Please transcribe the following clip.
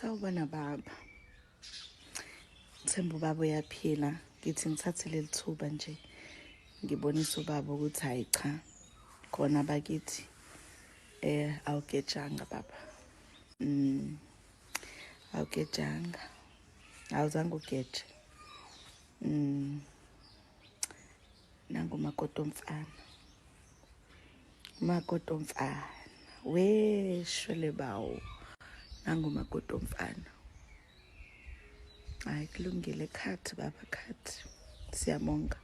Sawubona baba. Themba ubaba uyaphila. Ngithi ngithathe leli thuba nje ngibonisa ubaba ukuthi hayi cha. Khona bakithi awugejanga baba. Awugejanga. Awuzange ugeje. Nangu umakoti omfana. Umakoti omfana. Weshwele bawo. Nangu umakoti omfana. Hayi kulungile khathi baba khathi. Siyabonga.